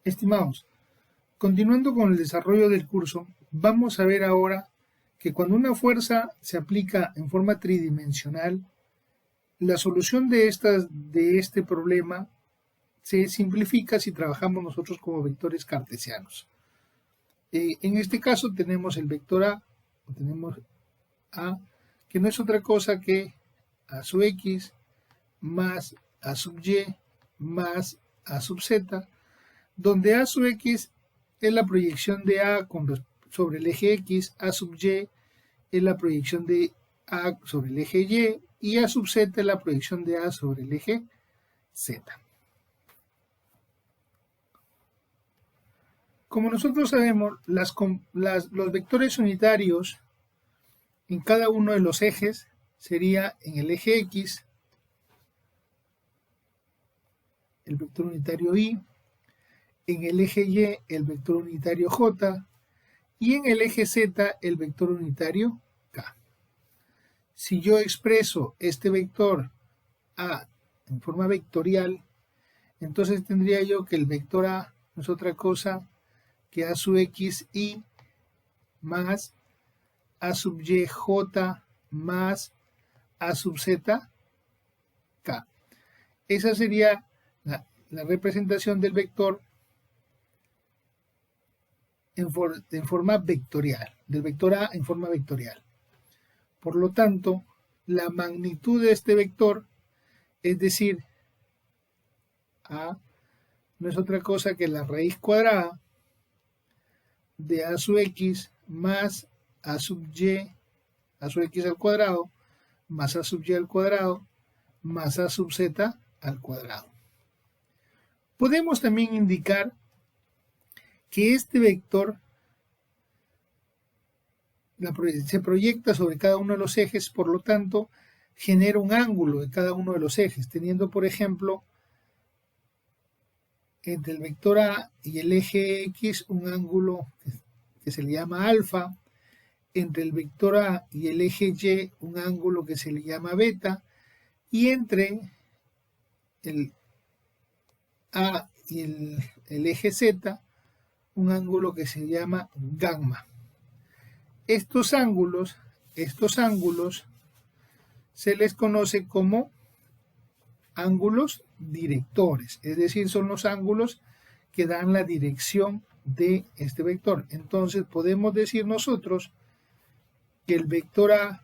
Estimados, continuando con el desarrollo del curso, vamos a ver ahora que cuando una fuerza se aplica en forma tridimensional, la solución de este problema se simplifica si trabajamos nosotros como vectores cartesianos. En este caso tenemos el vector A, tenemos A, que no es otra cosa que A sub X más A sub Y más A sub Z, donde A sub X es la proyección de A sobre el eje X, A sub Y es la proyección de A sobre el eje Y A sub Z es la proyección de A sobre el eje Z. Como nosotros sabemos, los vectores unitarios en cada uno de los ejes sería en el eje X el vector unitario Y, en el eje Y el vector unitario J y en el eje Z el vector unitario K. Si yo expreso este vector A en forma vectorial, entonces tendría yo que el vector A no es otra cosa que A sub X Y más A sub Y J más A sub Z K. Esa sería la representación del vector en forma vectorial, del vector A en forma vectorial. Por lo tanto, la magnitud de este vector, es decir, A no es otra cosa que la raíz cuadrada de A sub X más A sub Y, A sub X al cuadrado, más A sub Y al cuadrado, más A sub Z al cuadrado. Podemos también indicar que este vector se proyecta sobre cada uno de los ejes, por lo tanto, genera un ángulo de cada uno de los ejes, teniendo, por ejemplo, entre el vector A y el eje X un ángulo que se le llama alfa, entre el vector A y el eje Y un ángulo que se le llama beta, y entre el A y el eje Z un ángulo que se llama gamma. Estos ángulos se les conoce como ángulos directores, es decir, son los ángulos que dan la dirección de este vector. Entonces podemos decir nosotros que el vector A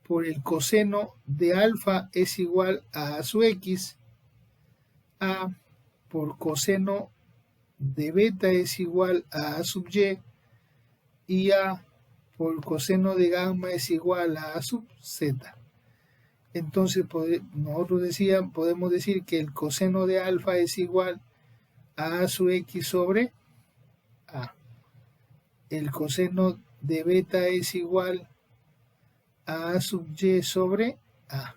por el coseno de alfa es igual a A sub X, A por coseno de beta es igual a A sub Y A por coseno de gamma es igual a A sub Z. Entonces nosotros podemos decir que el coseno de alfa es igual a A sub X sobre A. El coseno de beta es igual a A sub Y sobre A.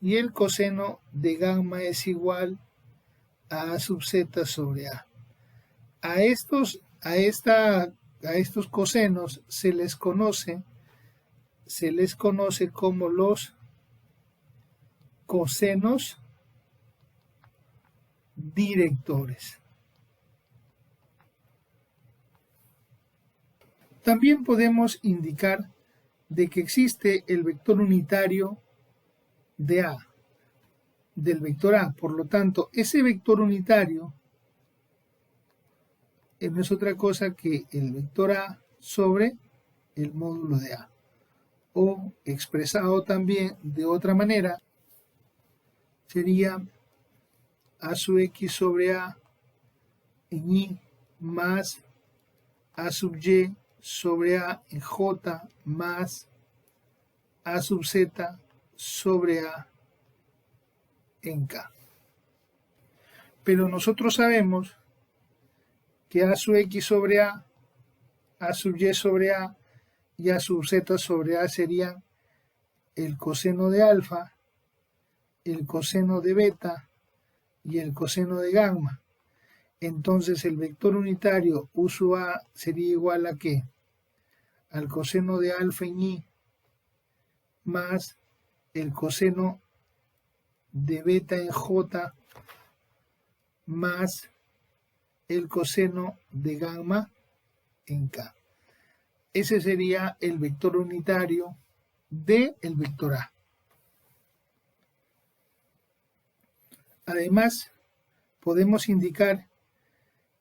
Y el coseno de gamma es igual a A sub Z sobre A. A estos cosenos se les conoce como los cosenos directores. También podemos indicar de que existe el vector unitario de A, del vector A. Por lo tanto, ese vector unitario no es otra cosa que el vector A sobre el módulo de A. O expresado también de otra manera, sería A sub X sobre A en Y más A sub Y sobre A en J más A sub Z sobre A en K. Pero nosotros sabemos que A sub X sobre A sub Y sobre A y A sub Z sobre A serían el coseno de alfa, el coseno de beta y el coseno de gamma. Entonces el vector unitario U sub A sería igual a ¿qué? Al coseno de alfa en Y más el coseno de beta en J más el coseno de gamma en K. Ese sería el vector unitario del vector A. Además, podemos indicar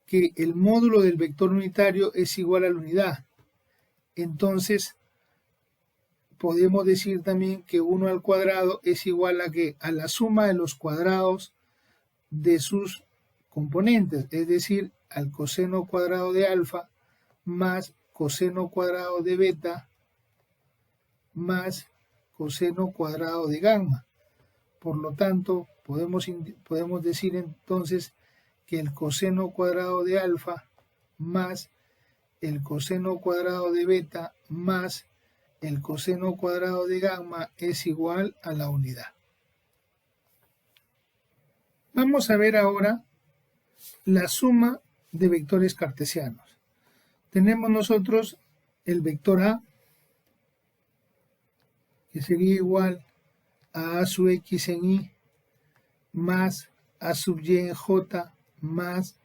que el módulo del vector unitario es igual a la unidad. Entonces, podemos decir también que 1 al cuadrado es igual a que a la suma de los cuadrados de sus componentes, es decir, al coseno cuadrado de alfa más coseno cuadrado de beta más coseno cuadrado de gamma. Por lo tanto, podemos decir entonces que el coseno cuadrado de alfa más el coseno cuadrado de beta más el coseno cuadrado de gamma es igual a la unidad. Vamos a ver ahora la suma de vectores cartesianos. Tenemos nosotros el vector A, que sería igual a sub x en y más a sub y en j más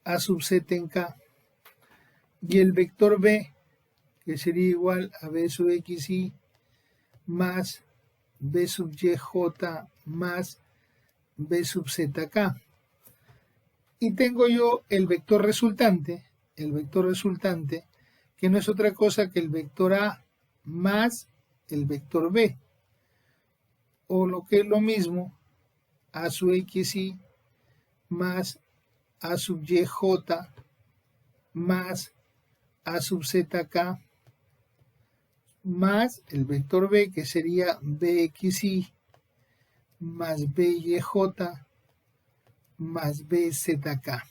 a sub z en k. Y el vector B, que sería igual a b sub xy más b sub yj más b sub zk. Y tengo yo el vector resultante, que no es otra cosa que el vector A más el vector B, o lo que es lo mismo, a sub xy más a sub yj más a sub zk más el vector B, que sería bxy más byj más bzk.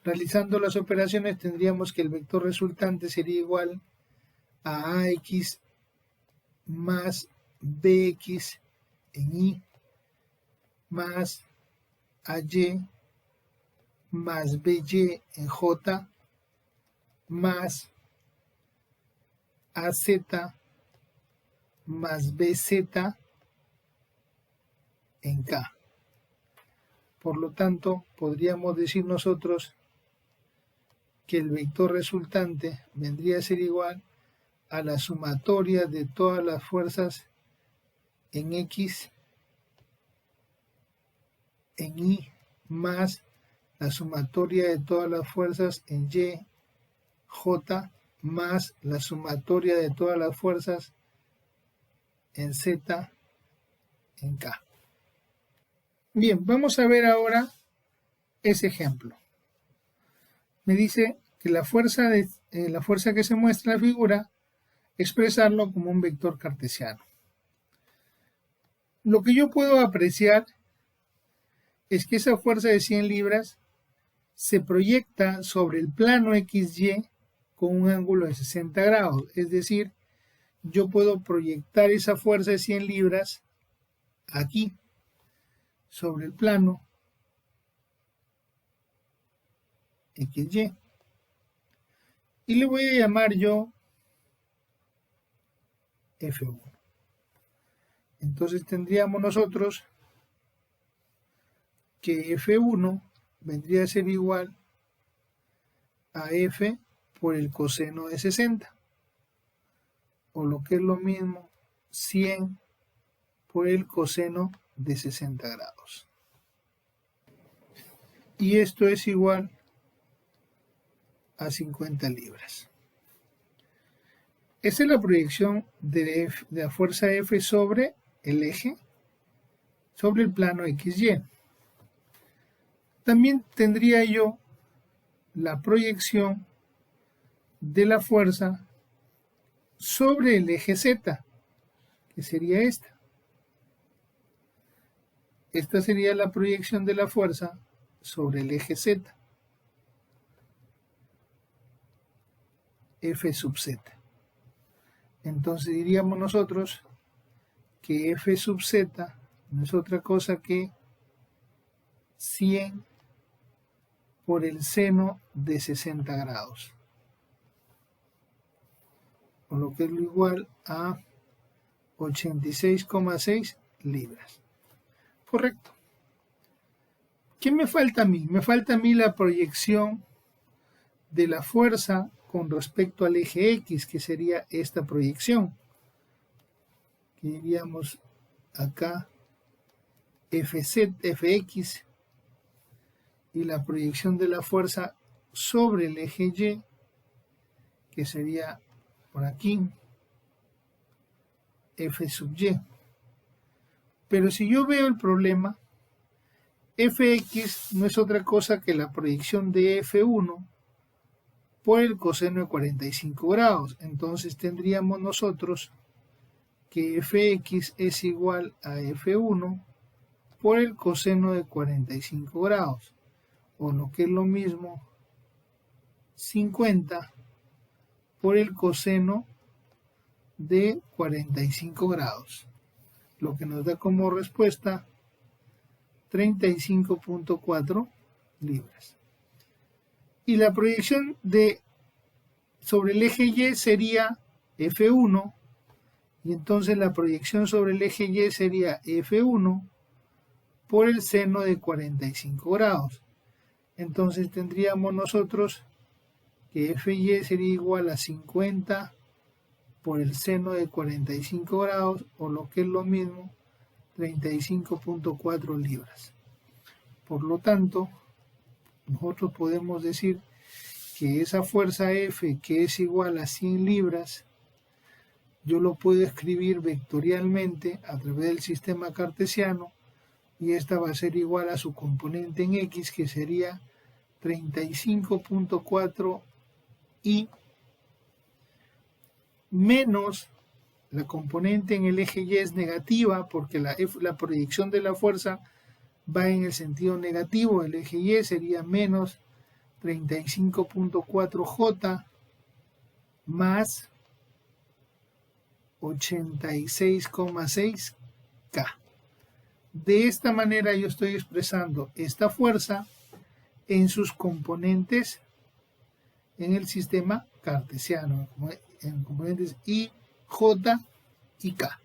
Realizando las operaciones tendríamos que el vector resultante sería igual a ax más bx en y más ay más by en j más az más bz en k. Por lo tanto, podríamos decir nosotros que el vector resultante vendría a ser igual a la sumatoria de todas las fuerzas en x, en y, más la sumatoria de todas las fuerzas en y, j, más la sumatoria de todas las fuerzas en z, en k. Bien, vamos a ver ahora ese ejemplo. Me dice que la fuerza que se muestra en la figura, expresarlo como un vector cartesiano. Lo que yo puedo apreciar es que esa fuerza de 100 libras se proyecta sobre el plano XY con un ángulo de 60 grados. Es decir, yo puedo proyectar esa fuerza de 100 libras aquí, sobre el plano XY. Y le voy a llamar yo F1. Entonces tendríamos nosotros que F1 vendría a ser igual a F por el coseno de 60, o lo que es lo mismo, 100 por el coseno de 60 grados. Y esto es igual a 50 libras. Esa es la proyección de la fuerza F sobre el eje, sobre el plano XY. También tendría yo la proyección de la fuerza sobre el eje Z, que sería esta. Esta sería la proyección de la fuerza sobre el eje Z, F sub Z. Entonces diríamos nosotros que F sub Z no es otra cosa que 100 por el seno de 60 grados, o lo que es lo igual a 86,6 libras. Correcto. ¿Qué me falta a mí? Me falta a mí la proyección de la fuerza con respecto al eje X, que sería esta proyección. Que diríamos acá Fx, y la proyección de la fuerza sobre el eje Y, que sería por aquí F sub Y. Pero si yo veo el problema, Fx no es otra cosa que la proyección de F1 por el coseno de 45 grados. Entonces tendríamos nosotros que Fx es igual a F1 por el coseno de 45 grados, o lo que es lo mismo, 50 por el coseno de 45 grados, lo que nos da como respuesta 35.4 libras. Y la proyección sobre el eje Y sería F1, y entonces la proyección sobre el eje Y sería F1 por el seno de 45 grados. Entonces tendríamos nosotros que Fy sería igual a 50 por el seno de 45 grados, o lo que es lo mismo, 35.4 libras. Por lo tanto, nosotros podemos decir que esa fuerza F, que es igual a 100 libras, yo lo puedo escribir vectorialmente a través del sistema cartesiano, y esta va a ser igual a su componente en X, que sería 35.4 y menos la componente en el eje Y es negativa, porque la proyección de la fuerza va en el sentido negativo. El eje Y sería menos 35.4J más 86,6K. De esta manera yo estoy expresando esta fuerza en sus componentes en el sistema cartesiano, en componentes I, J y K.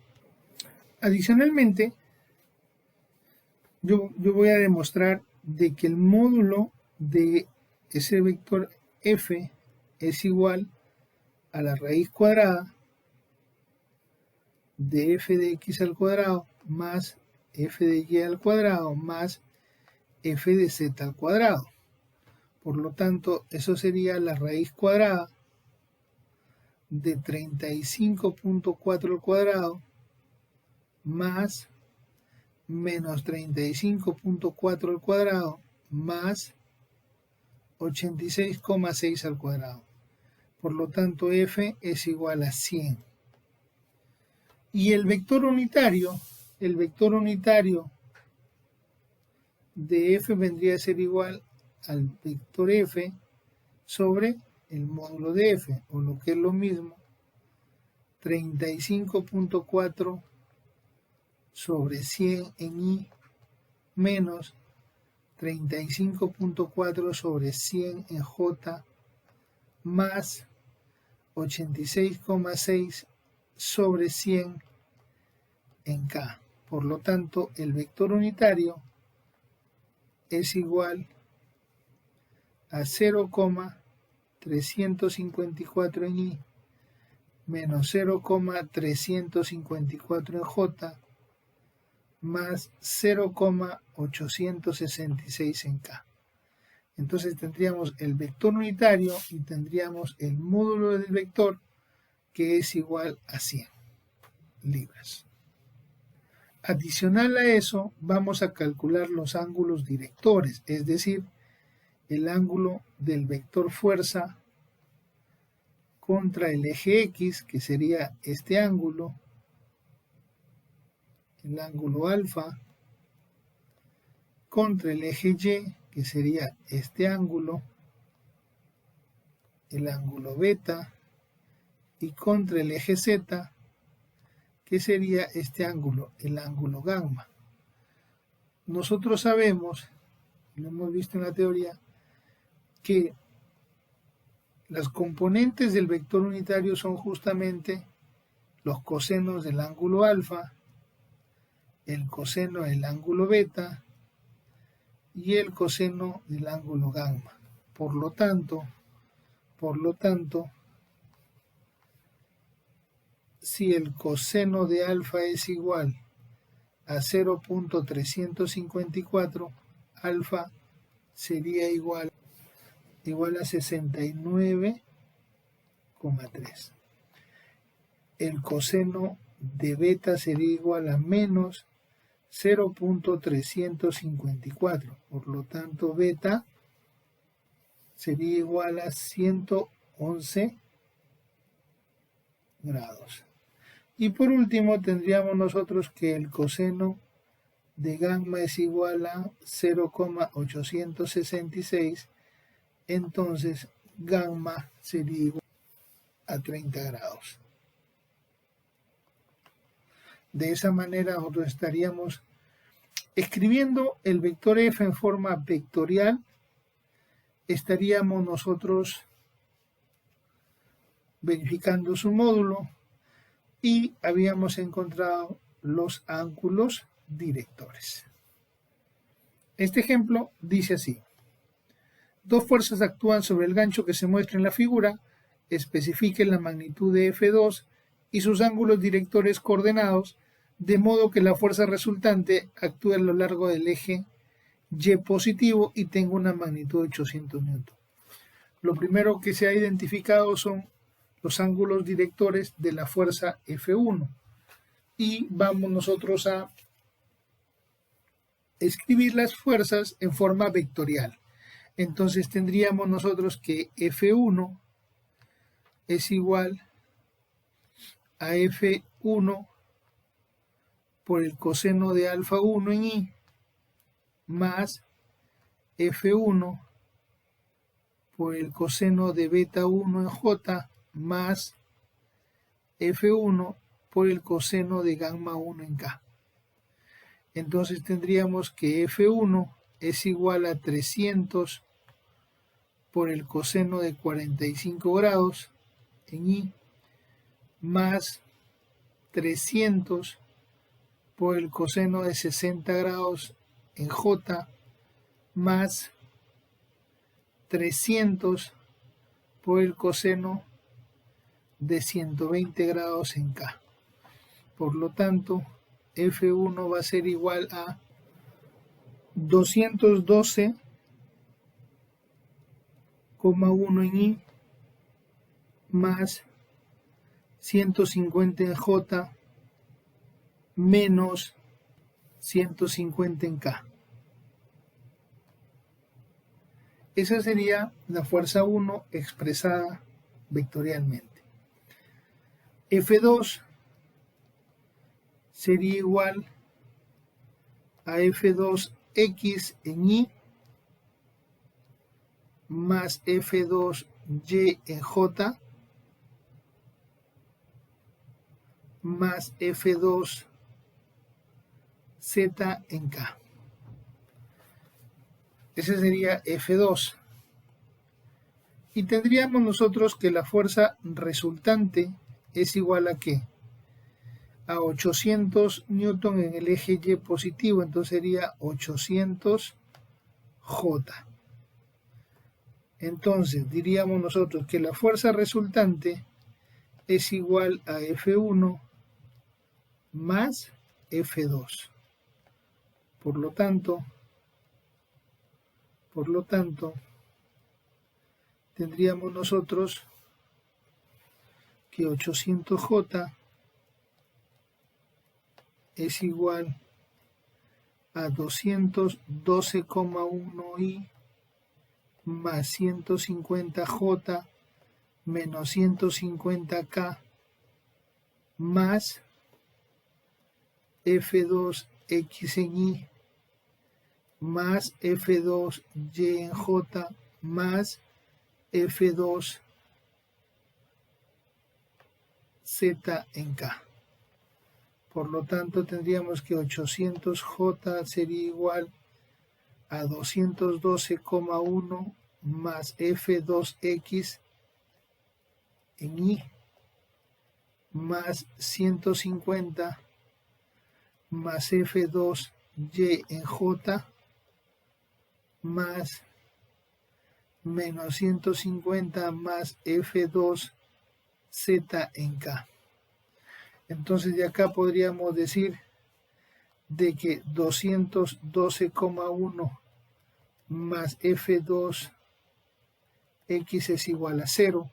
Adicionalmente, yo voy a demostrar de que el módulo de ese vector F es igual a la raíz cuadrada de f de x al cuadrado más f de y al cuadrado más f de z al cuadrado. Por lo tanto, eso sería la raíz cuadrada de 35.4 al cuadrado más menos 35.4 al cuadrado más 86,6 al cuadrado. Por lo tanto, f es igual a 100. Y el vector unitario de f vendría a ser igual al vector f sobre el módulo de f, o lo que es lo mismo, 35.4 sobre 100 en i menos 35.4 sobre 100 en j más 86,6 sobre 100 en k. Por lo tanto, el vector unitario es igual a 0,354 en i menos 0,354 en j más 0,866 en k. Entonces tendríamos el vector unitario y tendríamos el módulo del vector, que es igual a 100 libras. Adicional a eso, vamos a calcular los ángulos directores, es decir, el ángulo del vector fuerza contra el eje X, que sería este ángulo, el ángulo alfa, contra el eje Y, que sería este ángulo, el ángulo beta, y contra el eje Z, que sería este ángulo, el ángulo gamma. Nosotros sabemos, lo hemos visto en la teoría, que las componentes del vector unitario son justamente los cosenos del ángulo alfa, el coseno del ángulo beta y el coseno del ángulo gamma. Por lo tanto, si el coseno de alfa es igual a 0.354, alfa sería igual a 69,3. El coseno de beta sería igual a menos 0.354. Por lo tanto, beta sería igual a 111 grados. Y por último tendríamos nosotros que el coseno de gamma es igual a 0,866, entonces gamma sería igual a 30 grados. De esa manera nosotros estaríamos escribiendo el vector f en forma vectorial, estaríamos nosotros verificando su módulo y habíamos encontrado los ángulos directores. Este ejemplo dice así: dos fuerzas actúan sobre el gancho que se muestra en la figura, especifiquen la magnitud de F2 y sus ángulos directores coordenados, de modo que la fuerza resultante actúe a lo largo del eje Y positivo y tenga una magnitud de 800 newton. Lo primero que se ha identificado son los ángulos directores de la fuerza F1 y vamos nosotros a escribir las fuerzas en forma vectorial. Entonces tendríamos nosotros que F1 es igual a F1 por el coseno de alfa 1 en I más F1 por el coseno de beta 1 en J más F1 por el coseno de gamma 1 en K. Entonces tendríamos que F1 es igual a 300 por el coseno de 45 grados en I más 300 por el coseno de 60 grados en J más 300 por el coseno de 120 grados en K. Por lo tanto, F1 va a ser igual a 212,1 en I más 150 en J menos 150 en K. Esa sería la fuerza 1 expresada vectorialmente. F2 sería igual a F2X en I más F2Y en J más F2Z en K. Ese sería F2. Y tendríamos nosotros que la fuerza resultante es igual a ¿qué? A 800 newton en el eje Y positivo, entonces sería 800 J. Entonces diríamos nosotros que la fuerza resultante es igual a F1 más F2. Por lo tanto, tendríamos nosotros que 800J es igual a 212,1I más 150J menos 150K más F2X en I más F2Y en J más F2Z en K. Por lo tanto, tendríamos que 800J sería igual a 212,1 más F2X en I más 150 más F2Y en J más menos 150 más F2Z en K. Entonces de acá podríamos decir de que 212,1 más F2X es igual a 0,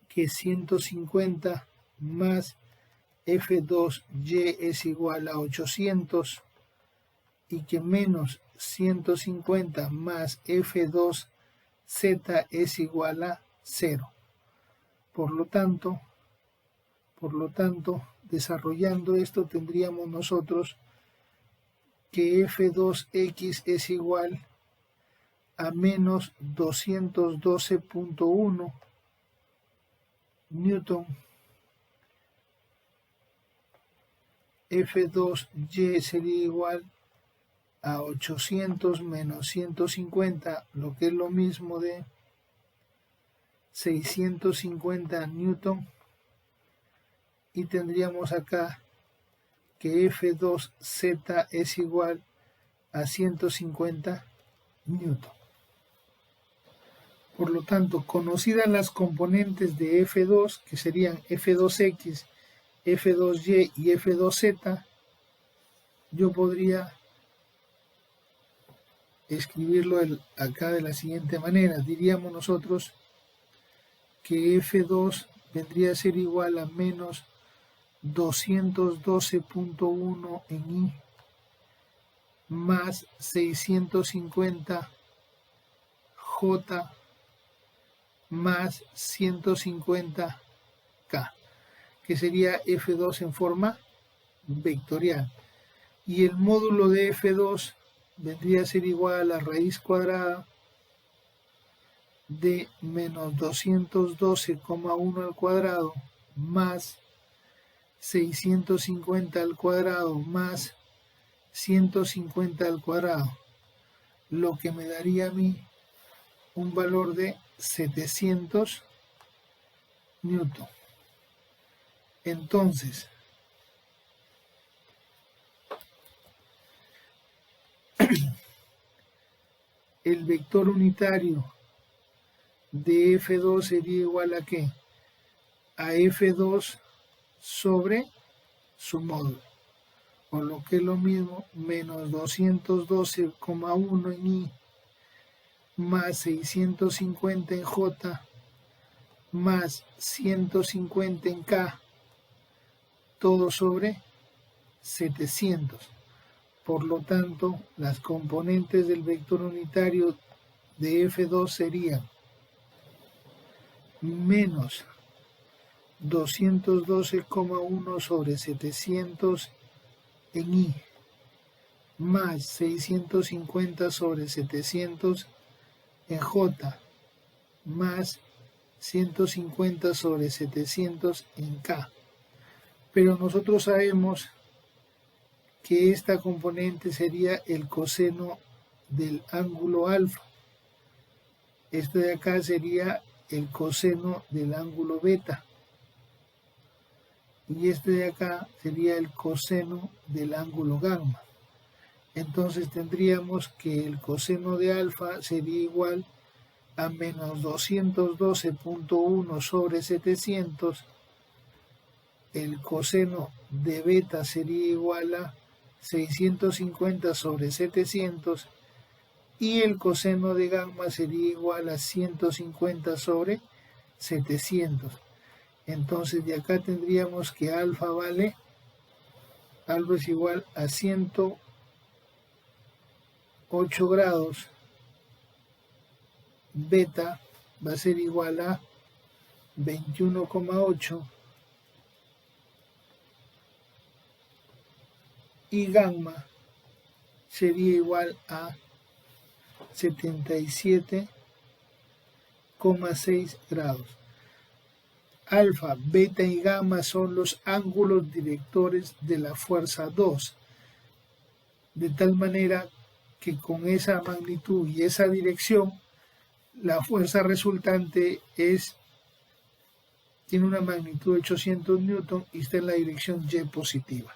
que 150 más F2Y es igual a 800 y que menos 150 más F2Z es igual a 0. Por lo tanto, desarrollando esto tendríamos nosotros que F2X es igual a menos 212,1 Newton. F2Y sería igual a 800 menos 150, lo que es lo mismo de 650 Newton. Y tendríamos acá que F2Z es igual a 150 Newton. Por lo tanto, conocidas las componentes de F2, que serían F2X, F2Y y F2Z, yo podría escribirlo acá de la siguiente manera. Diríamos nosotros que F2 vendría a ser igual a menos 212,1 en I más 650 J más 150 K, que sería F2 en forma vectorial. Y el módulo de F2 vendría a ser igual a la raíz cuadrada de menos 212,1 al cuadrado más 650 al cuadrado más 150 al cuadrado, lo que me daría a mí un valor de 700 Newton. Entonces, el vector unitario de F2 sería igual a ¿qué? A F2 sobre su módulo, por lo que es lo mismo, menos 212,1 en I más 650 en J más 150 en K, todo sobre 700. Por lo tanto, las componentes del vector unitario de F2 serían menos 212,1 sobre 700 en I más 650 sobre 700 en J más 150 sobre 700 en K. Pero nosotros sabemos que esta componente sería el coseno del ángulo alfa. Este de acá sería el coseno del ángulo beta. Y este de acá sería el coseno del ángulo gamma. Entonces tendríamos que el coseno de alfa sería igual a menos 212,1 sobre 700. El coseno de beta sería igual a 650 sobre 700 y el coseno de gamma sería igual a 150 sobre 700. Entonces de acá tendríamos que alfa es igual a 108 grados, beta va a ser igual a 21,8 y gamma sería igual a 77,6 grados. Alfa, beta y gamma son los ángulos directores de la fuerza 2, de tal manera que con esa magnitud y esa dirección, la fuerza resultante tiene una magnitud de 800 newton y está en la dirección Y positiva.